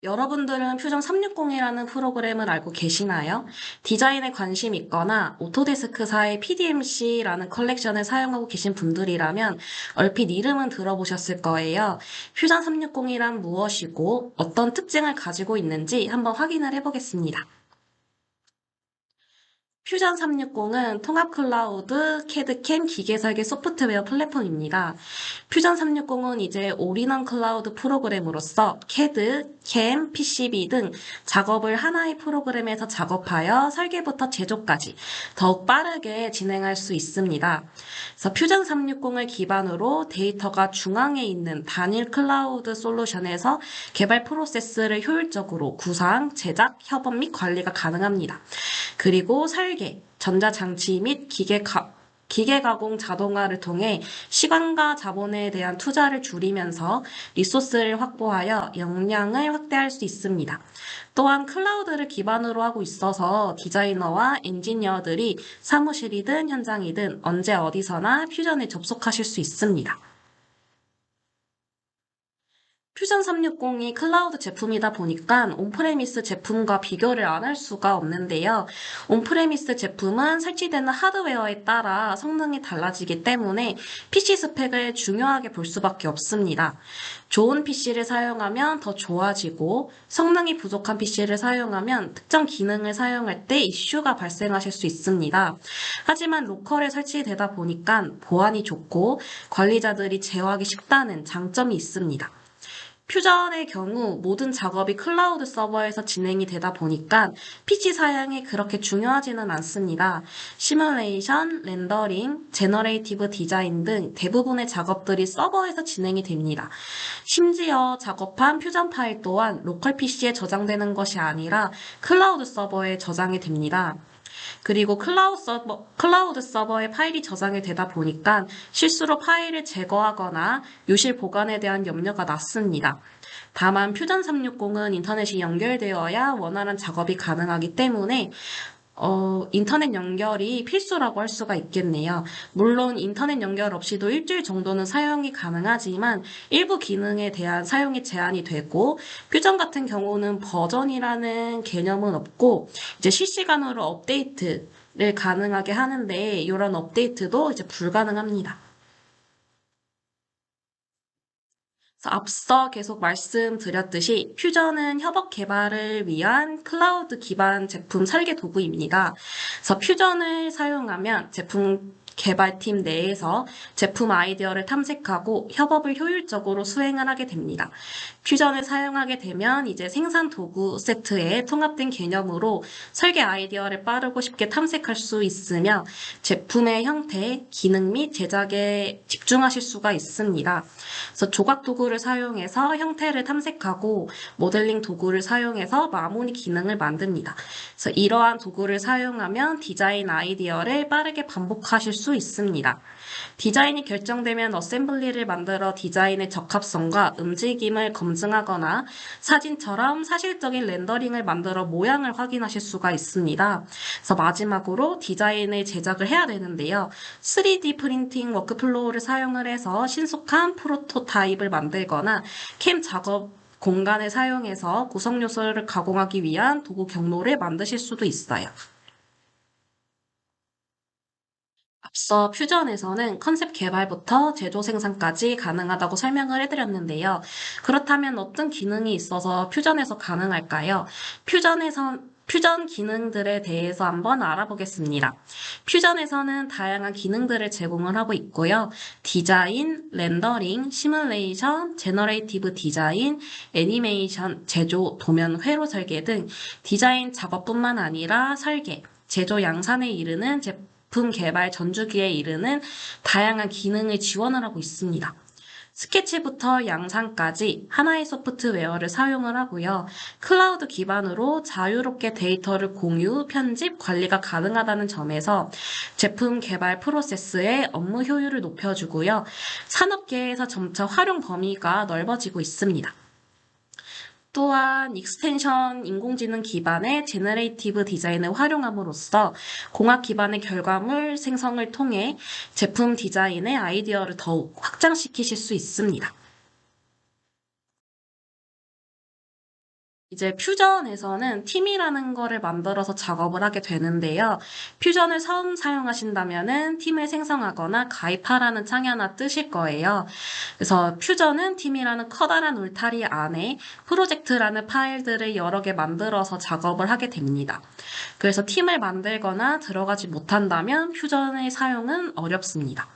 여러분들은 퓨전 360이라는 프로그램을 알고 계시나요? 디자인에 관심 있거나 오토데스크사의 PDMC라는 컬렉션을 사용하고 계신 분들이라면 얼핏 이름은 들어보셨을 거예요. 퓨전 360이란 무엇이고 어떤 특징을 가지고 있는지 한번 확인을 해보겠습니다. 퓨전 360은 통합 클라우드, 캐드캠, 기계 설계 소프트웨어 플랫폼입니다. 퓨전 360은 이제 올인원 클라우드 프로그램으로서 캐드, 캠, PCB 등 작업을 하나의 프로그램에서 작업하여 설계부터 제조까지 더욱 빠르게 진행할 수 있습니다. 그래서 퓨전 360을 기반으로 데이터가 중앙에 있는 단일 클라우드 솔루션에서 개발 프로세스를 효율적으로 구상, 제작, 협업 및 관리가 가능합니다. 그리고 설계, 전자장치 및 기계 가공 자동화를 통해 시간과 자본에 대한 투자를 줄이면서 리소스를 확보하여 역량을 확대할 수 있습니다. 또한 클라우드를 기반으로 하고 있어서 디자이너와 엔지니어들이 사무실이든 현장이든 언제 어디서나 퓨전에 접속하실 수 있습니다. 퓨전 360이 클라우드 제품이다 보니까 온프레미스 제품과 비교를 안 할 수가 없는데요. 온프레미스 제품은 설치되는 하드웨어에 따라 성능이 달라지기 때문에 PC 스펙을 중요하게 볼 수밖에 없습니다. 좋은 PC를 사용하면 더 좋아지고 성능이 부족한 PC를 사용하면 특정 기능을 사용할 때 이슈가 발생하실 수 있습니다. 하지만 로컬에 설치되다 보니까 보안이 좋고 관리자들이 제어하기 쉽다는 장점이 있습니다. 퓨전의 경우 모든 작업이 클라우드 서버에서 진행이 되다 보니까 PC 사양이 그렇게 중요하지는 않습니다. 시뮬레이션, 렌더링, 제너레이티브 디자인 등 대부분의 작업들이 서버에서 진행이 됩니다. 심지어 작업한 퓨전 파일 또한 로컬 PC에 저장되는 것이 아니라 클라우드 서버에 저장이 됩니다. 그리고 클라우드 서버에 파일이 저장이 되다 보니까 실수로 파일을 제거하거나 유실 보관에 대한 염려가 낮습니다. 다만 퓨전 360은 인터넷이 연결되어야 원활한 작업이 가능하기 때문에 인터넷 연결이 필수라고 할 수가 있겠네요. 물론 인터넷 연결 없이도 일주일 정도는 사용이 가능하지만 일부 기능에 대한 사용이 제한이 되고 퓨전 같은 경우는 버전이라는 개념은 없고 이제 실시간으로 업데이트를 가능하게 하는데 이런 업데이트도 이제 불가능합니다. 그래서 앞서 계속 말씀드렸듯이 퓨전은 협업 개발을 위한 클라우드 기반 제품 설계 도구입니다. 그래서 퓨전을 사용하면 제품 개발팀 내에서 제품 아이디어를 탐색하고 협업을 효율적으로 수행을 하게 됩니다. 퓨전을 사용하게 되면 이제 생산 도구 세트에 통합된 개념으로 설계 아이디어를 빠르고 쉽게 탐색할 수 있으며 제품의 형태, 기능 및 제작에 집중하실 수가 있습니다. 그래서 조각 도구를 사용해서 형태를 탐색하고 모델링 도구를 사용해서 마무리 기능을 만듭니다. 그래서 이러한 도구를 사용하면 디자인 아이디어를 빠르게 반복하실 수 있습니다. 디자인이 결정되면 어셈블리를 만들어 디자인의 적합성과 움직임을 검증하거나 사진처럼 사실적인 렌더링을 만들어 모양을 확인하실 수가 있습니다. 그래서 마지막으로 디자인을 제작을 해야 되는데요. 3D 프린팅 워크플로우를 사용을 해서 신속한 프로토타입을 만들거나 캠 작업 공간을 사용해서 구성 요소를 가공하기 위한 도구 경로를 만드실 수도 있어요. 앞서 퓨전에서는 컨셉 개발부터 제조 생산까지 가능하다고 설명을 해드렸는데요. 그렇다면 어떤 기능이 있어서 퓨전에서 가능할까요? 퓨전 기능들에 대해서 한번 알아보겠습니다. 퓨전에서는 다양한 기능들을 제공을 하고 있고요. 디자인, 렌더링, 시뮬레이션, 제너레이티브 디자인, 애니메이션, 제조, 도면 회로 설계 등 디자인 작업뿐만 아니라 설계, 제조 양산에 이르는 제품 개발 전주기에 이르는 다양한 기능을 지원을 하고 있습니다. 스케치부터 양산까지 하나의 소프트웨어를 사용을 하고요. 클라우드 기반으로 자유롭게 데이터를 공유, 편집, 관리가 가능하다는 점에서 제품 개발 프로세스의 업무 효율을 높여주고요. 산업계에서 점차 활용 범위가 넓어지고 있습니다. 또한 익스텐션 인공지능 기반의 제너레이티브 디자인을 활용함으로써 공학 기반의 결과물 생성을 통해 제품 디자인의 아이디어를 더욱 확장시키실 수 있습니다. 이제 퓨전에서는 팀이라는 거를 만들어서 작업을 하게 되는데요. 퓨전을 처음 사용하신다면은 팀을 생성하거나 가입하라는 창이 하나 뜨실 거예요. 그래서 퓨전은 팀이라는 커다란 울타리 안에 프로젝트라는 파일들을 여러 개 만들어서 작업을 하게 됩니다. 그래서 팀을 만들거나 들어가지 못한다면 퓨전의 사용은 어렵습니다.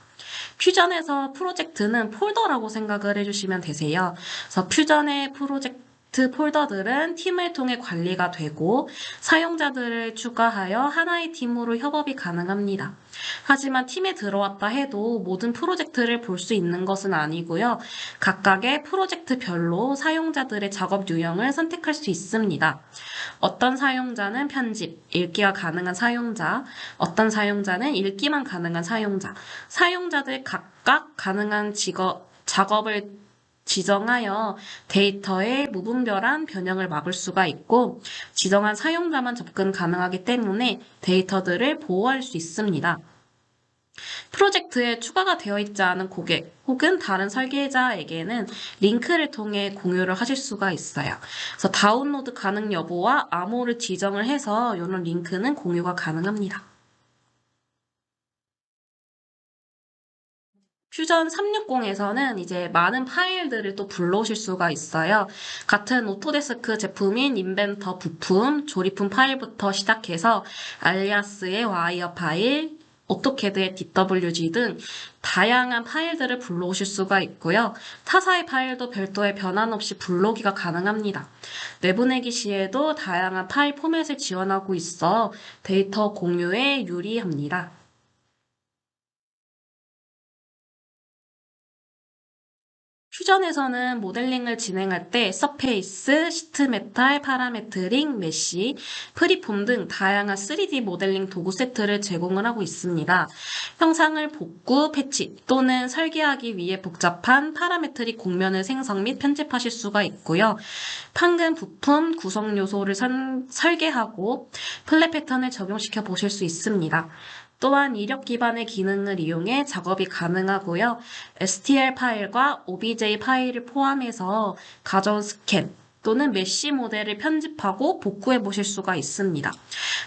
퓨전에서 프로젝트는 폴더라고 생각을 해주시면 되세요. 그래서 퓨전의 프로젝트 폴더들은 팀을 통해 관리가 되고 사용자들을 추가하여 하나의 팀으로 협업이 가능합니다. 하지만 팀에 들어왔다 해도 모든 프로젝트를 볼 수 있는 것은 아니고요. 각각의 프로젝트별로 사용자들의 작업 유형을 선택할 수 있습니다. 어떤 사용자는 편집, 읽기가 가능한 사용자, 어떤 사용자는 읽기만 가능한 사용자, 사용자들 각각 가능한 작업을 지정하여 데이터의 무분별한 변형을 막을 수가 있고 지정한 사용자만 접근 가능하기 때문에 데이터들을 보호할 수 있습니다. 프로젝트에 추가가 되어 있지 않은 고객 혹은 다른 설계자에게는 링크를 통해 공유를 하실 수가 있어요. 그래서 다운로드 가능 여부와 암호를 지정을 해서 이런 링크는 공유가 가능합니다. 퓨전 360에서는 이제 많은 파일들을 또 불러오실 수가 있어요. 같은 오토데스크 제품인 인벤터 부품, 조립품 파일부터 시작해서 알리아스의 와이어 파일, 오토캐드의 DWG 등 다양한 파일들을 불러오실 수가 있고요. 타사의 파일도 별도의 변환 없이 불러오기가 가능합니다. 내보내기 시에도 다양한 파일 포맷을 지원하고 있어 데이터 공유에 유리합니다. 퓨전에서는 모델링을 진행할 때 서페이스, 시트메탈, 파라메트링, 메쉬, 프리폼 등 다양한 3D 모델링 도구 세트를 제공을 하고 있습니다. 형상을 복구, 패치 또는 설계하기 위해 복잡한 파라메트릭 곡면을 생성 및 편집하실 수가 있고요. 판금 부품 구성 요소를 설계하고 플랫 패턴을 적용시켜 보실 수 있습니다. 또한 이력 기반의 기능을 이용해 작업이 가능하고요. STL 파일과 OBJ 파일을 포함해서 가전 스캔 또는 메쉬 모델을 편집하고 복구해 보실 수가 있습니다.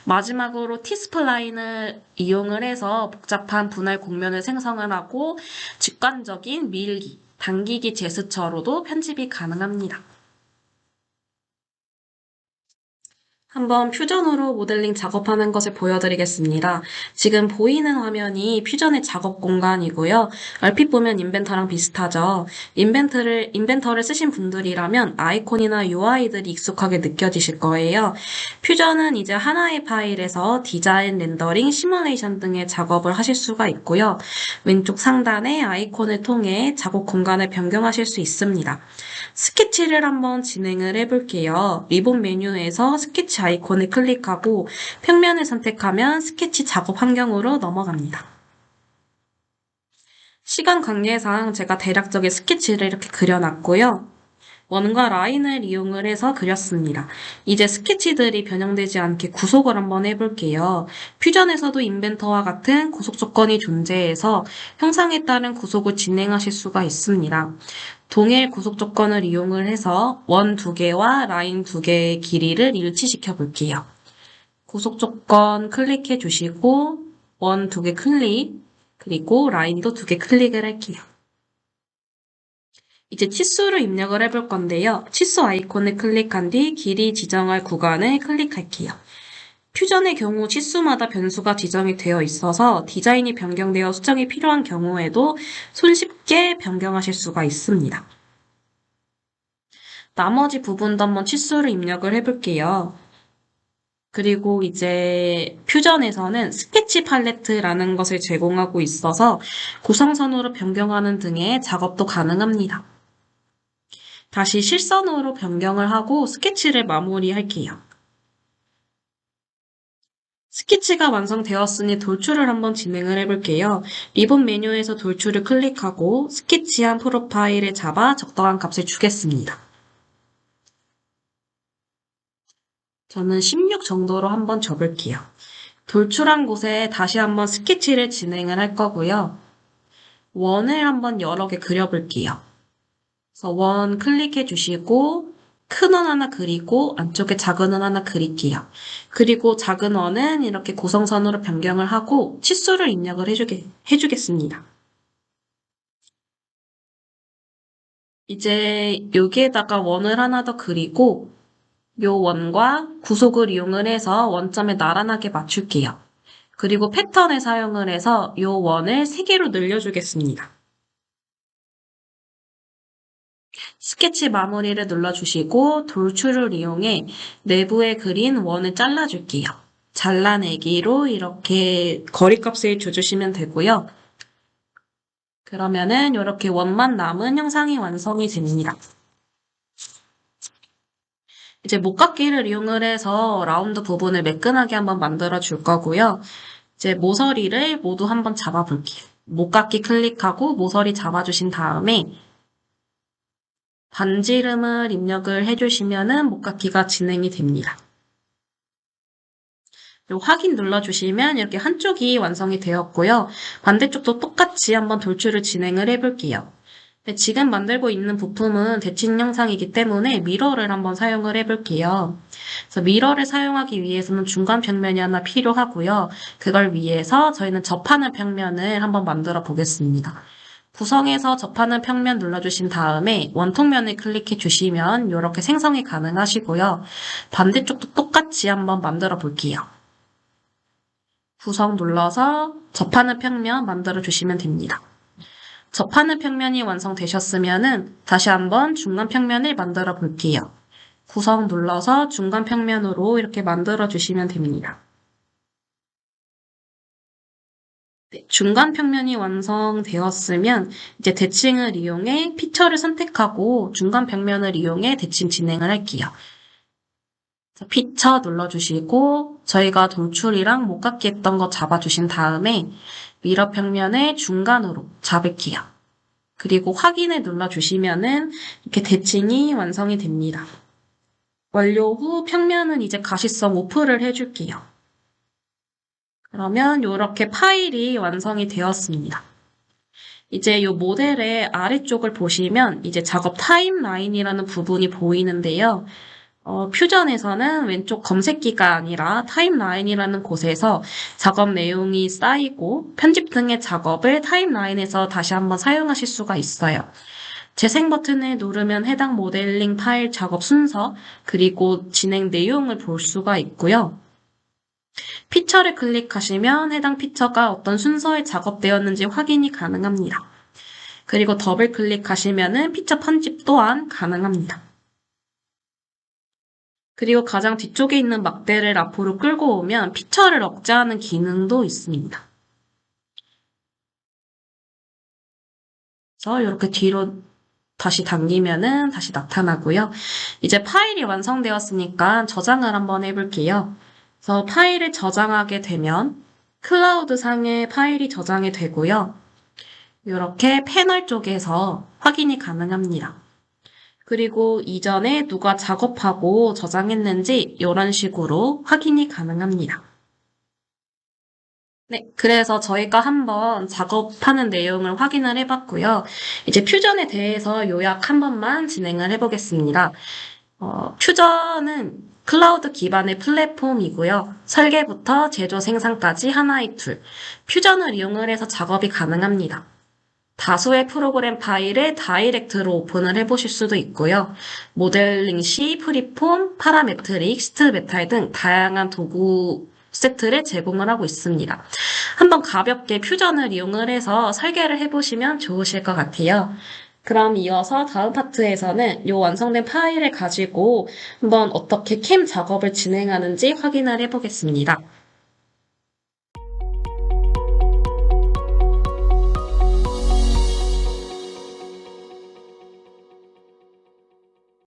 마지막으로 T스플라인을 이용을 해서 복잡한 분할 곡면을 생성을 하고 직관적인 밀기, 당기기 제스처로도 편집이 가능합니다. 한번 퓨전으로 모델링 작업하는 것을 보여드리겠습니다. 지금 보이는 화면이 퓨전의 작업 공간이고요. 얼핏 보면 인벤터랑 비슷하죠. 인벤터를 쓰신 분들이라면 아이콘이나 UI들이 익숙하게 느껴지실 거예요. 퓨전은 이제 하나의 파일에서 디자인, 렌더링, 시뮬레이션 등의 작업을 하실 수가 있고요. 왼쪽 상단의 아이콘을 통해 작업 공간을 변경하실 수 있습니다. 스케치를 한번 진행을 해볼게요. 리본 메뉴에서 스케치 아이콘을 클릭하고 평면을 선택하면 스케치 작업 환경으로 넘어갑니다. 시간 관계상 제가 대략적인 스케치를 이렇게 그려놨고요. 원과 라인을 이용을 해서 그렸습니다. 이제 스케치들이 변형되지 않게 구속을 한번 해볼게요. 퓨전에서도 인벤터와 같은 구속 조건이 존재해서 형상에 따른 구속을 진행하실 수가 있습니다. 동일 구속 조건을 이용을 해서 원 2개와 라인 2개의 길이를 일치시켜 볼게요. 구속 조건 클릭해 주시고 원 2개 클릭, 그리고 라인도 2개 클릭을 할게요. 이제 치수를 입력을 해볼 건데요. 치수 아이콘을 클릭한 뒤 길이 지정할 구간을 클릭할게요. 퓨전의 경우 치수마다 변수가 지정이 되어 있어서 디자인이 변경되어 수정이 필요한 경우에도 손쉽게 변경하실 수가 있습니다. 나머지 부분도 한번 치수를 입력을 해볼게요. 그리고 이제 퓨전에서는 스케치 팔레트라는 것을 제공하고 있어서 구성선으로 변경하는 등의 작업도 가능합니다. 다시 실선으로 변경을 하고 스케치를 마무리할게요. 스케치가 완성되었으니 돌출을 한번 진행을 해볼게요. 리본 메뉴에서 돌출을 클릭하고 스케치한 프로파일을 잡아 적당한 값을 주겠습니다. 저는 16 정도로 한번 접을게요. 돌출한 곳에 다시 한번 스케치를 진행을 할 거고요. 원을 한번 여러 개 그려볼게요. 그래서 원 클릭해 주시고 큰 원 하나 그리고 안쪽에 작은 원 하나 그릴게요. 그리고 작은 원은 이렇게 고성선으로 변경을 하고 치수를 입력을 해주겠습니다. 이제 여기에다가 원을 하나 더 그리고 요 원과 구속을 이용을 해서 원점에 나란하게 맞출게요. 그리고 패턴을 사용을 해서 요 원을 3개로 늘려주겠습니다. 스케치 마무리를 눌러주시고 돌출을 이용해 내부에 그린 원을 잘라줄게요. 잘라내기로 이렇게 거리값을 줘주시면 되고요. 그러면은 이렇게 원만 남은 형상이 완성이 됩니다. 이제 목깎이를 이용을 해서 라운드 부분을 매끈하게 한번 만들어 줄 거고요. 이제 모서리를 모두 한번 잡아볼게요. 목깎이 클릭하고 모서리 잡아주신 다음에 반지름을 입력을 해주시면은 목깎이가 진행이 됩니다. 확인 눌러주시면 이렇게 한쪽이 완성이 되었고요. 반대쪽도 똑같이 한번 돌출을 진행을 해볼게요. 지금 만들고 있는 부품은 대칭 형상이기 때문에 미러를 한번 사용을 해볼게요. 그래서 미러를 사용하기 위해서는 중간 평면이 하나 필요하고요. 그걸 위해서 저희는 접하는 평면을 한번 만들어 보겠습니다. 구성에서 접하는 평면 눌러주신 다음에 원통면을 클릭해 주시면 이렇게 생성이 가능하시고요. 반대쪽도 똑같이 한번 만들어 볼게요. 구성 눌러서 접하는 평면 만들어 주시면 됩니다. 접하는 평면이 완성되셨으면 다시 한번 중간 평면을 만들어 볼게요. 구성 눌러서 중간 평면으로 이렇게 만들어 주시면 됩니다. 네, 중간 평면이 완성되었으면 이제 대칭을 이용해 피처를 선택하고 중간 평면을 이용해 대칭 진행을 할게요. 피처 눌러주시고 저희가 돌출이랑 목깎이 했던 거 잡아주신 다음에 미러 평면을 중간으로 잡을게요. 그리고 확인을 눌러주시면은 이렇게 대칭이 완성이 됩니다. 완료 후 평면은 이제 가시성 오프를 해줄게요. 그러면 이렇게 파일이 완성이 되었습니다. 이제 이 모델의 아래쪽을 보시면 이제 작업 타임라인이라는 부분이 보이는데요. 퓨전에서는 왼쪽 검색기가 아니라 타임라인이라는 곳에서 작업 내용이 쌓이고 편집 등의 작업을 타임라인에서 다시 한번 사용하실 수가 있어요. 재생 버튼을 누르면 해당 모델링 파일 작업 순서 그리고 진행 내용을 볼 수가 있고요. 피처를 클릭하시면 해당 피처가 어떤 순서에 작업되었는지 확인이 가능합니다. 그리고 더블 클릭하시면 피처 편집 또한 가능합니다. 그리고 가장 뒤쪽에 있는 막대를 앞으로 끌고 오면 피처를 억제하는 기능도 있습니다. 그래서 이렇게 뒤로 다시 당기면은 다시 나타나고요. 이제 파일이 완성되었으니까 저장을 한번 해볼게요. 그래서 파일을 저장하게 되면 클라우드 상에 파일이 저장이 되고요. 이렇게 패널 쪽에서 확인이 가능합니다. 그리고 이전에 누가 작업하고 저장했는지 이런 식으로 확인이 가능합니다. 네, 그래서 저희가 한번 작업하는 내용을 확인을 해봤고요. 이제 퓨전에 대해서 요약 한 번만 진행을 해보겠습니다. 퓨전은 클라우드 기반의 플랫폼이고요. 설계부터 제조 생산까지 하나의 툴, 퓨전을 이용을 해서 작업이 가능합니다. 다수의 프로그램 파일을 다이렉트로 오픈을 해보실 수도 있고요. 모델링 시, 프리폼, 파라메트릭, 스트 메탈 등 다양한 도구 세트를 제공을 하고 있습니다. 한번 가볍게 퓨전을 이용을 해서 설계를 해보시면 좋으실 것 같아요. 그럼 이어서 다음 파트에서는 이 완성된 파일을 가지고 한번 어떻게 캠 작업을 진행하는지 확인을 해보겠습니다.